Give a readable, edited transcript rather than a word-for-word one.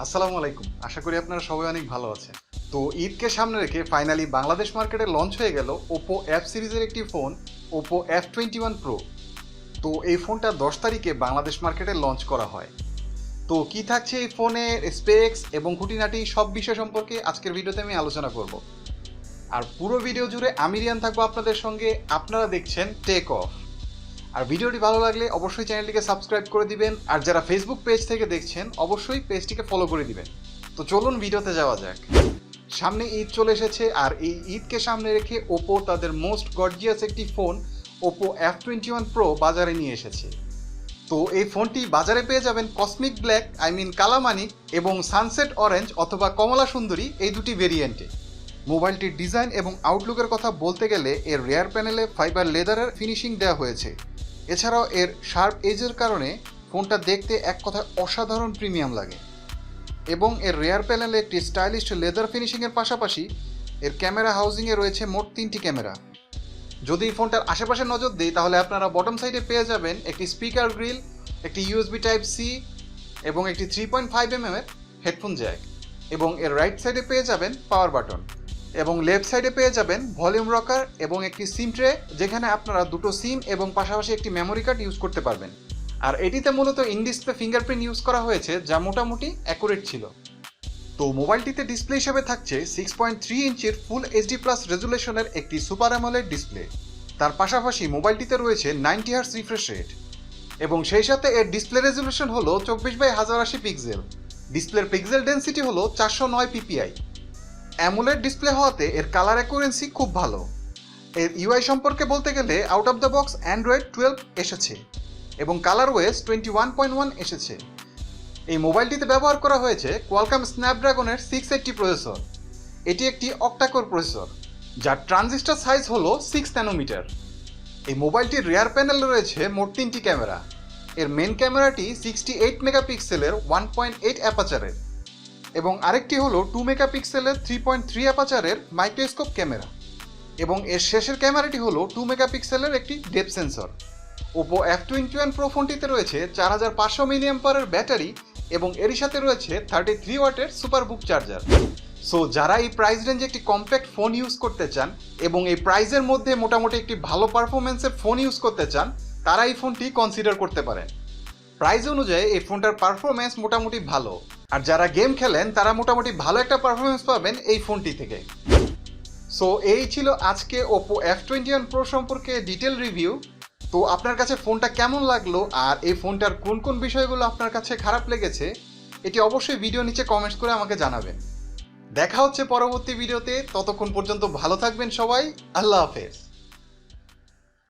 আসসালামু আলাইকুম। আশা করি আপনারা সবাই অনেক ভালো আছেন। তো ঈদকে সামনে রেখে ফাইনালি বাংলাদেশ মার্কেটে লঞ্চ হয়ে গেল ওপো এফ সিরিজের একটি ফোন, ওপো f21 প্রো। তো এই ফোনটা 10 তারিখে বাংলাদেশ মার্কেটে লঞ্চ করা হয়। তো কি থাকছে এই ফোনের স্পেক্স এবং খুঁটিনাটি সব বিষয় সম্পর্কে আজকের ভিডিওতে আমি আলোচনা করব। আর পুরো ভিডিও জুড়ে আমি রিয়ান থাকবো আপনাদের সঙ্গে। আপনারা দেখছেন টেক অফ। আর ভিডিওটি ভালো লাগলে অবশ্যই চ্যানেলটিকে সাবস্ক্রাইব করে দিবেন। আর যারা ফেসবুক পেজ থেকে দেখছেন অবশ্যই পেজটিকে ফলো করে দিবেন। তো চলুন ভিডিওতে যাওয়া যাক। সামনে ঈদ চলে এসেছে, আর এই ঈদকে সামনে রেখে ওপো তাদের মোস্ট গর্জিয়াস একটি ফোন ওপো f21 প্রো বাজারে নিয়ে এসেছে। তো এই ফোনটি বাজারে পেয়ে যাবেন কসমিক ব্ল্যাক, কালামানিক এবং সানসেট অরেঞ্জ অথবা কমলা সুন্দরী, এই দুটি ভেরিয়েন্টে। মোবাইলটির ডিজাইন এবং আউটলুকের কথা বলতে গেলে এর রেয়ার প্যানেলে ফাইবার লেদারের ফিনিশিং দেওয়া হয়েছে। এছাড়াও এর শার্প এজের কারণে ফোনটা দেখতে এক কথায় অসাধারণ প্রিমিয়াম লাগে। এবং এর রেয়ার প্যানেলে একটি স্টাইলিশ লেদার ফিনিশিংয়ের পাশাপাশি এর ক্যামেরা হাউজিংয়ে রয়েছে মোট 3টি ক্যামেরা। যদি এই ফোনটার আশেপাশে নজর দিই তাহলে আপনারা বটম সাইডে পেয়ে যাবেন একটি স্পিকার গ্রিল, একটি ইউএসবি টাইপ সি এবং একটি 3.5mm এর হেডফোন জ্যাক। এবং এর রাইট সাইডে পেয়ে যাবেন পাওয়ার বাটন, এবং লেফট সাইডে পেয়ে যাবেন ভলিউম রকার এবং একটি সিম ট্রে, যেখানে আপনারা দুটো সিম এবং পাশাপাশি একটি মেমোরি কার্ড ইউজ করতে পারবেন। আর এটিতে মূলত ইন ডিসপ্লে ফিঙ্গারপ্রিন্ট ইউজ করা হয়েছে, যা মোটামুটি অ্যাকুরেট ছিল। তো মোবাইলটিতে ডিসপ্লে হিসেবে থাকছে 6.3 ইঞ্চির ফুল এইচডি প্লাস রেজুলেশনের একটি সুপার অ্যামোলেড ডিসপ্লে। তার পাশাপাশি মোবাইলটিতে রয়েছে 90 হার্টজ রিফ্রেশ রেট, এবং সেই সাথে এর ডিসপ্লে রেজুলেশন হলো 24x1080 পিক্সেল। ডিসপ্লের পিক্সেল ডেন্সিটি হলো 409 পিপিআই। অ্যামোলেড ডিসপ্লে হওয়াতে এর কালার অ্যাকুরেন্সি খুব ভালো। এর ইউআই সম্পর্কে বলতে গেলে out of the box Android 12 এসেছে এবং কালার ওয়েস 21.1 এসেছে। এই মোবাইলটিতে ব্যবহার করা হয়েছে কোয়ালকম স্ন্যাপড্রাগনের 680 প্রসেসর। এটি একটি অক্টাকোর প্রসেসর, যার ট্রানজিস্টর সাইজ হলো 6 ন্যানোমিটার। এই মোবাইলটির রেয়ার প্যানেলে রয়েছে মোট 3টি ক্যামেরা। এর মেন ক্যামেরাটি 68 মেগাপিক্সেলের 1.8 অ্যাপাচারের, এবং আরেকটি হলো 2 মেগাপিক্সেলের 3.3 অ্যাপাচারের মাইক্রোস্কোপ ক্যামেরা, এবং এর শেষের ক্যামেরাটি হলো 2 মেগাপিক্সেলের একটি depth sensor. Oppo f21 pro ফোনটিতে রয়েছে 4500 মিলিঅ্যাম্পারের ব্যাটারি, এবং এরই সাথে রয়েছে 33 ওয়াটের সুপারবুক চার্জার। সো যারা এই প্রাইস রেঞ্জে একটি কম্প্যাক্ট ফোন ইউজ করতে চান এবং এই প্রাইসের মধ্যে মোটামুটি একটি ভালো পারফরমেন্সের ফোন ইউজ করতে চান, তারা এই ফোনটি কনসিডার করতে পারেন। প্রাইস অনুযায়ী এই ফোনটার পারফরমেন্স মোটামুটি ভালো, আর যারা গেম খেলেন তারা মোটামুটি ভালো একটা পারফরমেন্স পাবেন এই ফোনটি থেকে। সো এই ছিল আজকে ওপো f21 প্রো সম্পর্কে ডিটেল রিভিউ। তো আপনার কাছে ফোনটা কেমন লাগলো, আর এই ফোনটার কোন কোন বিষয়গুলো আপনার কাছে খারাপ লেগেছে, এটি অবশ্যই ভিডিও নিচে কমেন্টস করে আমাকে জানাবেন। দেখা হচ্ছে পরবর্তী ভিডিওতে। ততক্ষণ পর্যন্ত ভালো থাকবেন সবাই। আল্লাহ হাফেজ।